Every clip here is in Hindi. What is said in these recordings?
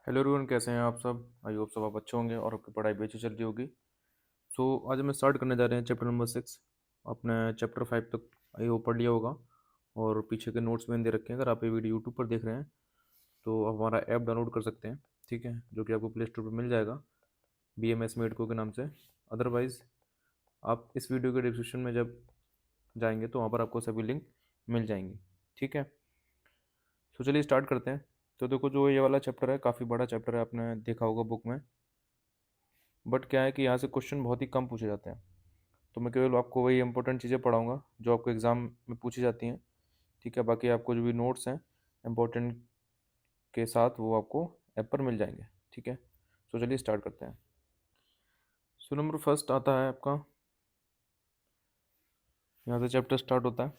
हेलो एवरीवन, कैसे हैं आप सब। आई होप सब आप अच्छे होंगे और आपकी पढ़ाई भी अच्छी चल रही होगी। आज हम स्टार्ट करने जा रहे हैं चैप्टर नंबर 6। आपने चैप्टर 5 तक आई होप पढ़ लिया होगा और पीछे के नोट्स मैंने दे रखे हैं। अगर आप ये वीडियो यूट्यूब पर देख रहे हैं तो आप हमारा ऐप डाउनलोड कर सकते हैं, ठीक है, जो कि आपको प्ले स्टोर पर मिल जाएगा BMS मेडको के नाम से। अदरवाइज़ आप इस वीडियो के डिस्क्रिप्शन में जब जाएंगे तो वहाँ पर आपको सभी लिंक मिल जाएंगे, ठीक है। चलिए स्टार्ट करते हैं। तो देखो, जो ये वाला चैप्टर है काफ़ी बड़ा चैप्टर है, आपने देखा होगा बुक में। बट क्या है कि यहाँ से क्वेश्चन बहुत ही कम पूछे जाते हैं। तो मैं केवल आपको वही इंपॉर्टेंट चीज़ें पढ़ाऊँगा जो आपको एग्ज़ाम में पूछी जाती हैं, ठीक है। बाकी आपको जो भी नोट्स हैं इम्पोर्टेंट के साथ वो आपको ऐप पर मिल जाएंगे, ठीक है। चलिए स्टार्ट करते हैं। नंबर फर्स्ट आता है आपका, यहाँ से चैप्टर स्टार्ट होता है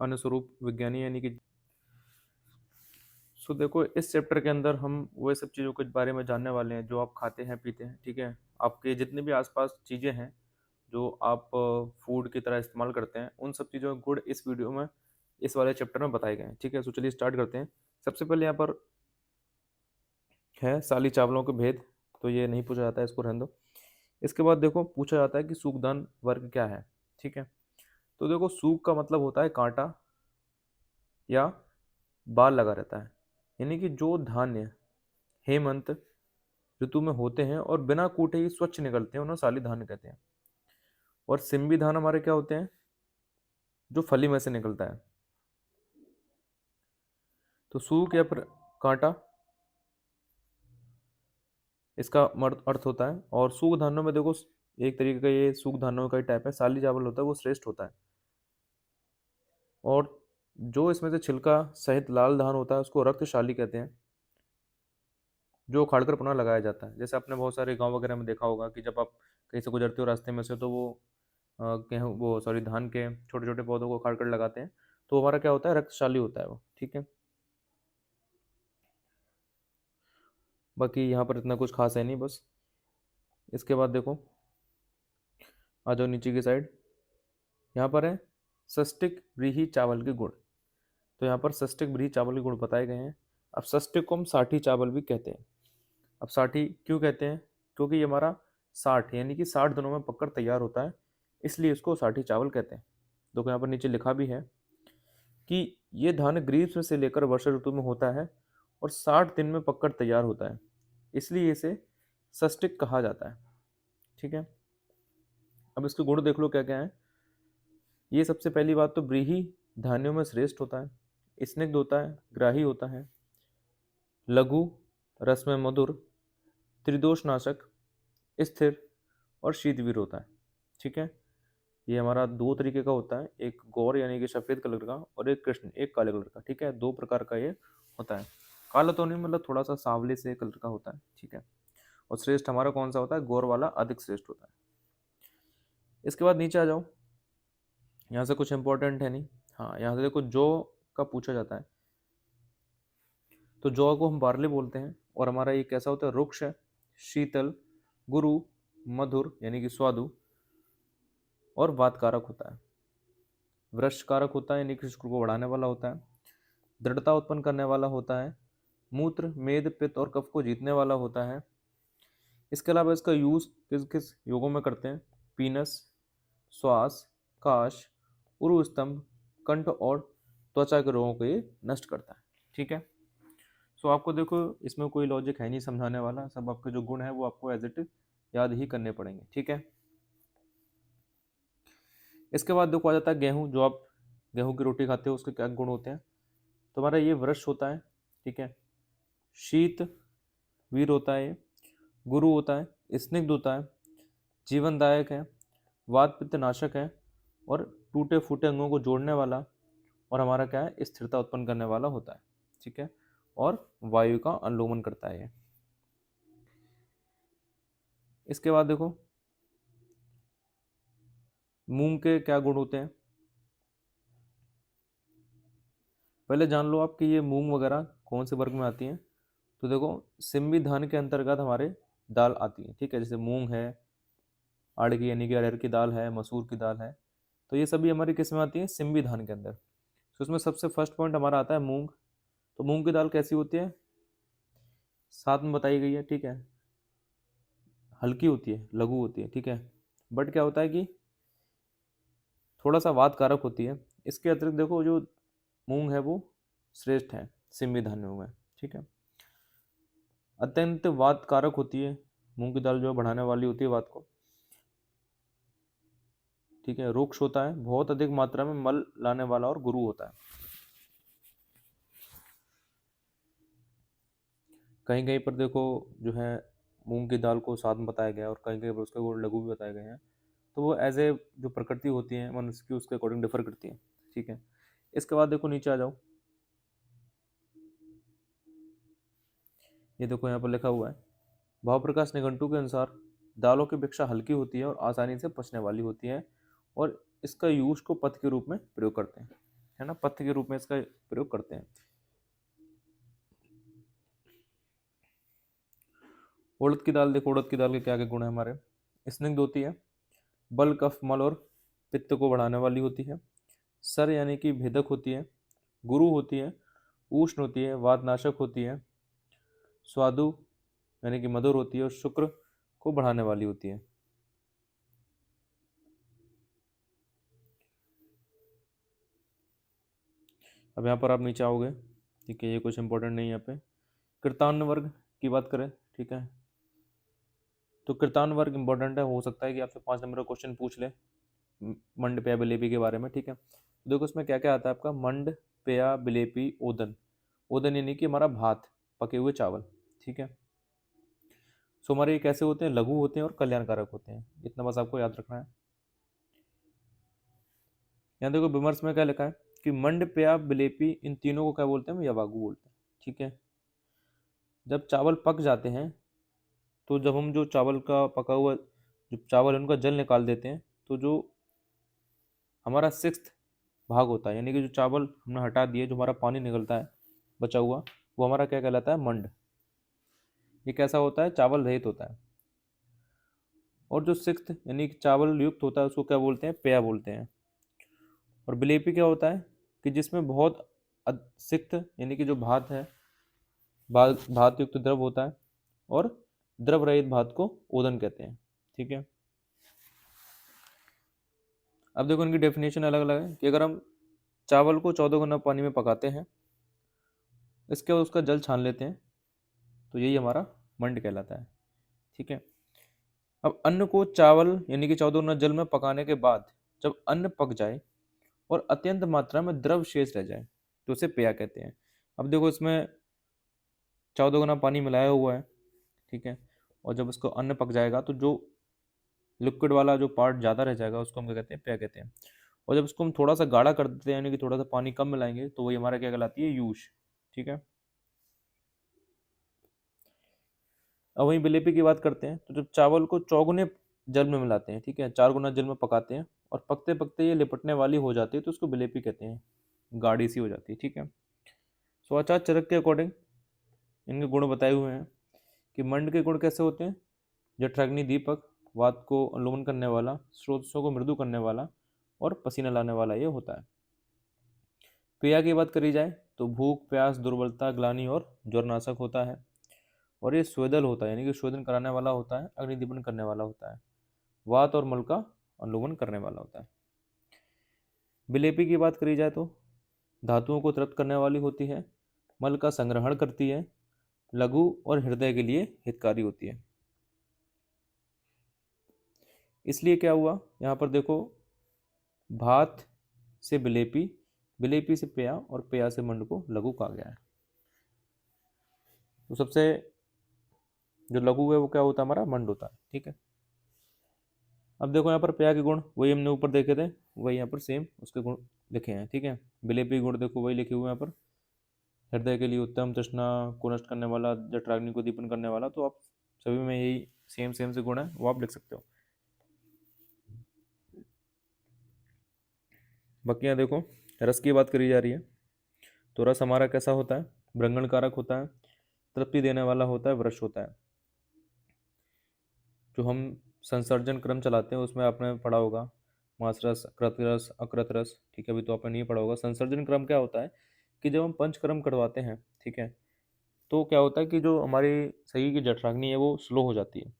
अनुस्वरूप विज्ञानी, यानी कि देखो, इस चैप्टर के अंदर हम वो सब चीज़ों के बारे में जानने वाले हैं जो आप खाते हैं पीते हैं, ठीक है। आपके जितने भी आसपास चीज़ें हैं जो आप फूड की तरह इस्तेमाल करते हैं, उन सब चीज़ों के गुण इस वीडियो में, इस वाले चैप्टर में बताए गए हैं, ठीक है। चलिए स्टार्ट करते हैं। सबसे पहले यहाँ पर है साली चावलों के भेद। तो ये नहीं पूछा जाता है, इसको रहने दो। इसके बाद देखो, पूछा जाता है कि सूगदान वर्ग क्या है, ठीक है। तो देखो, सूग का मतलब होता है कांटा या बाल लगा रहता है, यानी कि जो धान्य हेमंत ऋतु में होते हैं और बिना कूटे ही स्वच्छ निकलते हैं, उन्हें साली धान्य कहते हैं। और सिम्बी धान हमारे क्या होते हैं, जो फली में से निकलता है। तो सूग या फिर कांटा, इसका अर्थ होता है। और सूग धानों में देखो, एक तरीके का ये सूग धानों का ही टाइप है। साली चावल होता है वो श्रेष्ठ होता है। और जो इसमें से छिलका सहित लाल धान होता है उसको रक्तशाली कहते हैं, जो उखाड़कर पुनः लगाया जाता है। जैसे आपने बहुत सारे गांव वगैरह में देखा होगा कि जब आप कहीं से गुजरते हो रास्ते में से, तो वो गेहूँ वो सॉरी धान के छोटे छोटे पौधों को उखाड़ कर लगाते हैं, तो हमारा क्या होता है, रक्तशाली होता है वो, ठीक है। बाकी यहाँ पर इतना कुछ खास है नहीं, बस। इसके बाद देखो, आ जाओ नीचे की साइड। यहाँ पर है सस्टिक व्रीहि चावल के गुण। तो यहाँ पर सस्टिक व्रीहि चावल के गुण बताए गए हैं। अब सस्टिक को हम साठी चावल भी कहते हैं। अब साठी क्यों कहते हैं, क्योंकि ये हमारा 60 यानी कि 60 दिनों में पककर तैयार होता है, इसलिए इसको साठी चावल कहते हैं। देखो यहाँ पर नीचे लिखा भी है कि ये धान ग्रीष्म से लेकर वर्षा ऋतु में होता है और 60 दिन में पककर तैयार होता है, इसलिए इसे सस्टिक कहा जाता है, ठीक है। अब इसके गुण देख लो क्या क्या है। ये सबसे पहली बात तो ब्रीही धान्यों में श्रेष्ठ होता है, स्निग्ध होता है, ग्राही होता है, लघु, रस में मधुर, त्रिदोषनाशक, स्थिर और शीतवीर होता है, ठीक है। ये हमारा दो तरीके का होता है, एक गौर यानी कि सफेद कलर का, और एक कृष्ण एक काले कलर का, ठीक है। दो प्रकार का ये होता है। काला तो नहीं, मतलब थोड़ा सा सांवले से कलर का होता है, ठीक है। और श्रेष्ठ हमारा कौन सा होता है, गौर वाला अधिक श्रेष्ठ होता है। इसके बाद नीचे आ जाओ। यहाँ से कुछ इंपॉर्टेंट है नहीं। हाँ, यहाँ से देखो, जौ का पूछा जाता है। तो जौ को हम बार्ले बोलते हैं, और हमारा ये कैसा होता है, रुक्ष है, शीतल, गुरु, मधुर यानी कि स्वादु, और वातकारक होता है। वृषकारक होता है, यानी कि शुक्र को बढ़ाने वाला होता है। दृढ़ता उत्पन्न करने वाला होता है। मूत्र, मेद, पित्त और कफ को जीतने वाला होता है। इसके अलावा इसका यूज किस किस योगों में करते हैं, पीनस, श्वास, काश, उरु स्तंभ, कंठ और त्वचा के रोगों को ये नष्ट करता है, ठीक है। आपको देखो, इसमें कोई लॉजिक है नहीं समझाने वाला, सब आपके जो गुण है वो आपको एज इट इज याद ही करने पड़ेंगे, ठीक है। इसके बाद देखो आ जाता है गेहूं। जो आप गेहूं की रोटी खाते हो उसके क्या गुण होते हैं। तुम्हारा ये वृक्ष होता है, ठीक है। शीत वीर होता है, ये गुरु होता है, स्निग्ध होता है, जीवनदायक है, वात पित्त नाशक है, और टूटे फूटे अंगों को जोड़ने वाला, और हमारा क्या है, स्थिरता उत्पन्न करने वाला होता है, ठीक है। और वायु का अनुलोमन करता है ये। इसके बाद देखो, मूंग के क्या गुण होते हैं। पहले जान लो आप कि ये मूंग वगैरह कौन से वर्ग में आती हैं। तो देखो, सिम्बी धान के अंतर्गत हमारे दाल आती है, ठीक है। जैसे मूंग है, आड़ की यानी कि अरहर की दाल है, मसूर की दाल है, तो ये सभी हमारी किस में आती है, सिम्बी धान के अंदर। तो उसमें सबसे फर्स्ट पॉइंट हमारा आता है मूंग। तो मूंग की दाल कैसी होती है, साथ में बताई गई है, ठीक है, हल्की होती है, लघु होती है, ठीक है, बट क्या होता है कि थोड़ा सा वात कारक होती है। इसके अतिरिक्त देखो जो मूंग है वो श्रेष्ठ है सिमि धान्यों में, ठीक है, अत्यंत वात कारक होती है। मूंग की दाल जो है बढ़ाने वाली होती है वात को, ठीक है, रुक्ष होता है, बहुत अधिक मात्रा में मल लाने वाला और गुरु होता है। कहीं कहीं पर देखो जो है मूंग की दाल को साथ में बताया गया है और कहीं कहीं पर उसके गुण लघु भी बताए गए हैं। तो वो एज ए जो प्रकृति होती है मनुष्य की उसके अकॉर्डिंग डिफर करती है, ठीक है। इसके बाद देखो नीचे आ जाओ, ये देखो यहाँ पर लिखा हुआ है, भाव प्रकाश निघंटु के अनुसार दालों की अपेक्षा हल्की होती है और आसानी से पचने वाली होती है, और इसका यूज को पथ के रूप में प्रयोग करते हैं, है ना, पथ के रूप में इसका प्रयोग करते हैं। उड़द की दाल देखो, उड़द की दाल के क्या क्या गुण है हमारे, स्निग्ध होती है, बल कफ मल और पित्त को बढ़ाने वाली होती है, सर यानी कि भेदक होती है, गुरु होती है, उष्ण होती है, वातनाशक होती है, स्वादु यानी कि मधुर होती है और शुक्र को बढ़ाने वाली होती है। अब यहाँ पर आप नीचे आओगे, ठीक है, ये कुछ इंपॉर्टेंट नहीं है यहाँ पे। कृतान वर्ग की बात करें, ठीक है, तो कृतान वर्ग इंपॉर्टेंट है, हो सकता है कि आपसे 5 नंबर का क्वेश्चन पूछ ले मंड पेया बिलेपी के बारे में, ठीक है। देखो उसमें क्या क्या आता है आपका, मंड पेया बिलेपी ओदन, ओदन यानी कि हमारा भात, पके हुए चावल, ठीक है। सो हमारे ये कैसे होते हैं, लघु होते हैं और कल्याणकारक होते हैं, इतना बस आपको याद रखना है। यहाँ देखो विमर्श में क्या लिखा है कि मंड पेया बिलेपी इन तीनों को क्या बोलते हैं, हम यवागु बोलते हैं, ठीक है। जब चावल पक जाते हैं, तो जब हम जो चावल का पका हुआ जो चावल है उनका जल निकाल देते हैं, तो जो हमारा सिक्स्थ भाग होता है, यानी कि जो चावल हमने हटा दिए, जो हमारा पानी निकलता है बचा हुआ, वो हमारा क्या कहलाता है, मंड। ये कैसा होता है, चावल रहित होता है। और जो सिक्स्थ यानी कि चावल युक्त होता है उसको क्या बोलते हैं, पेया बोलते हैं। और बिलेपी क्या होता है कि जिसमें बहुत सिक्त यानी कि जो भात है, भात युक्त द्रव होता है, और द्रव रहित भात को ओदन कहते हैं, ठीक है। अब देखो इनकी डेफिनेशन अलग अलग है कि अगर हम चावल को 14 गुना पानी में पकाते हैं, इसके बाद उसका जल छान लेते हैं, तो यही हमारा मंड कहलाता है, ठीक है। अब अन्न को चावल यानी कि 14 गुना जल में पकाने के बाद जब अन्न पक जाए और अत्यंत मात्रा में द्रव शेष रह जाए, तो उसे पेया कहते हैं। अब देखो इसमें 14 गुना पानी मिलाया हुआ है, ठीक है, और जब उसको अन्न पक जाएगा तो जो लिक्विड वाला जो पार्ट ज़्यादा रह जाएगा उसको हम क्या कहते हैं, पेय कहते हैं। और जब उसको हम थोड़ा सा गाढ़ा कर देते हैं यानी कि थोड़ा सा पानी कम मिलाएंगे, तो वही हमारा क्या कहलाती है, यूश, ठीक है। अब वहीं बिलेपी की बात करते हैं, तो जब चावल को चौगुने जल में मिलाते हैं, ठीक है, 4 गुना जल में पकाते हैं और पकते पकते ये लिपटने वाली हो जाती है, तो उसको बिलेपी कहते हैं, गाढ़ी सी हो जाती है, ठीक है। सो आचार्य चरक के अकॉर्डिंग इनके गुण बताए हुए हैं कि मंड के गुण कैसे होते हैं, जठराग्नि दीपक, वात को अनुलोमन करने वाला, स्रोतों को मृदु करने वाला और पसीना लाने वाला ये होता है। पेया की बात करी जाए तो भूख प्यास दुर्बलता ग्लानि और ज्वरनाशक होता है, और ये स्वेदल होता है यानी कि शोधन कराने वाला होता है, अग्निदीपन करने वाला होता है, वात और मल का अनुलोमन करने वाला होता है। बिलेपी की बात करी जाए तो धातुओं को तृप्त करने वाली होती है, मल का संग्रहण करती है, लघु और हृदय के लिए हितकारी होती है। इसलिए क्या हुआ यहाँ पर देखो, भात से बिलेपी, बिलेपी से पेया और पेया से मंड को लघु कहा गया है। तो सबसे जो लघु है वो क्या होता है, हमारा मंड होता है, ठीक है। अब देखो यहाँ पर पेया के गुण वही हमने ऊपर देखे थे, वही यहाँ पर सेम उसके गुण लिखे हैं, ठीक है। बिलेपी गुण देखो वही लिखे हुए हैं यहाँ पर, हृदय के लिए उत्तम, तृष्णा को नष्ट करने वाला, जठराग्नि को दीपन करने वाला, तो आप सभी में यही सेम सेम से गुण है वो आप लिख सकते हो। बाकी यहाँ देखो रस की बात करी जा रही है, तो रस हमारा कैसा होता है, भ्रंगण कारक होता है, तृप्ति देने वाला होता है, वृष होता है। जो हम संसर्जन क्रम चलाते हैं उसमें आपने पढ़ा होगा मांस रस, कृत रस, अकृत रस, ठीक है, अभी तो आपने नहीं पढ़ा होगा। संसर्जन क्रम क्या होता है कि जब हम पंचकर्म करवाते हैं, ठीक है, तो क्या होता है कि जो हमारे शरीर की जठराग्नि है वो स्लो हो जाती है।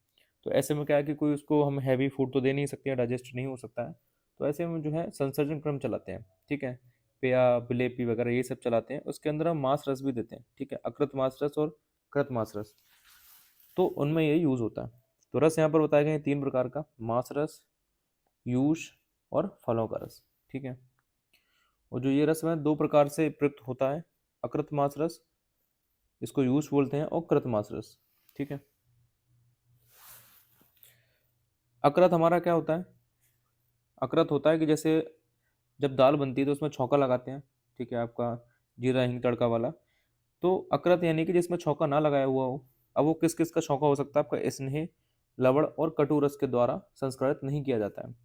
तो ऐसे में क्या है कि कोई उसको हम हैवी फूड तो दे नहीं सकते हैं, डाइजेस्ट नहीं हो सकता है। तो ऐसे में जो है संसर्जन क्रम चलाते हैं, ठीक है। पेया, बिलेपी वगैरह ये सब चलाते हैं। उसके अंदर हम मांस रस भी देते हैं, ठीक है, अकृत मांस रस और कृत मांस रस। तो उनमें ये यूज होता है। तो रस यहाँ पर बताए गए हैं 3 प्रकार का, मांस रस, यूष और फलों का रस, ठीक है। और जो ये रस है 2 प्रकार से प्रयुक्त होता है, अकृत मांस रस, इसको यूष बोलते हैं, और कृत मांस रस, ठीक है। अकृत हमारा क्या होता है? अकृत होता है कि जैसे जब दाल बनती है तो उसमें छौंका लगाते हैं, ठीक है, आपका जीरा हिंग तड़का वाला। तो अकृत यानी कि जिसमें छौंका ना लगाया हुआ हो। अब वो किस किस का छौंका हो सकता है? आपका स्नेह, लवण और कटु रस के द्वारा संस्कारित नहीं किया जाता है।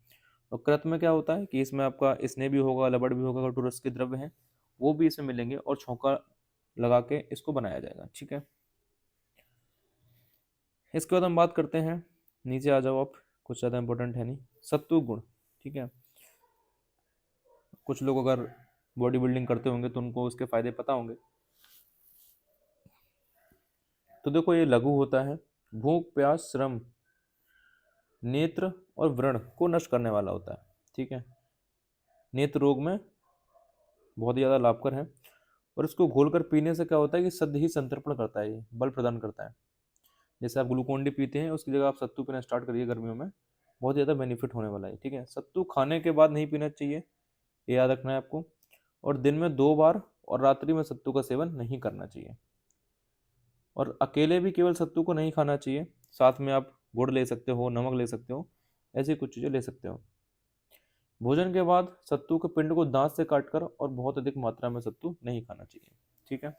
और कृत में क्या होता है कि इसमें आपका स्नेह भी होगा, लवण भी होगा, कटु रस के द्रव्य हैं वो भी इसमें मिलेंगे और छौंका लगा के इसको बनाया जाएगा, ठीक है। इसके बाद हम बात करते हैं, नीचे आ जाओ आप, कुछ ज़्यादा इंपॉर्टेंट है नहीं, सत्तू गुण, ठीक है। कुछ लोग अगर बॉडी बिल्डिंग करते होंगे तो उनको उसके फायदे पता होंगे। तो देखो ये लघु होता है, भूख प्यास श्रम नेत्र और व्रण को नष्ट करने वाला होता है, ठीक है। नेत्र रोग में बहुत ही ज़्यादा लाभकर है। और इसको घोलकर पीने से क्या होता है कि सद ही संतर्पण करता है, ये बल प्रदान करता है। जैसे आप ग्लूकोन डी पीते हैं उसकी जगह आप सत्तू पीना स्टार्ट करिए गर्मियों में, बहुत ज़्यादा बेनिफिट होने वाला है, ठीक है। सत्तू खाने के बाद नहीं पीना चाहिए, ये याद रखना है आपको। और दिन में 2 बार और रात्रि में सत्तू का सेवन नहीं करना चाहिए। और अकेले भी केवल सत्तू को नहीं खाना चाहिए, साथ में आप गुड़ ले सकते हो, नमक ले सकते हो, ऐसी कुछ चीज़ें ले सकते हो। भोजन के बाद सत्तू के पिंड को दांत से काटकर और बहुत अधिक मात्रा में सत्तू नहीं खाना चाहिए, ठीक है।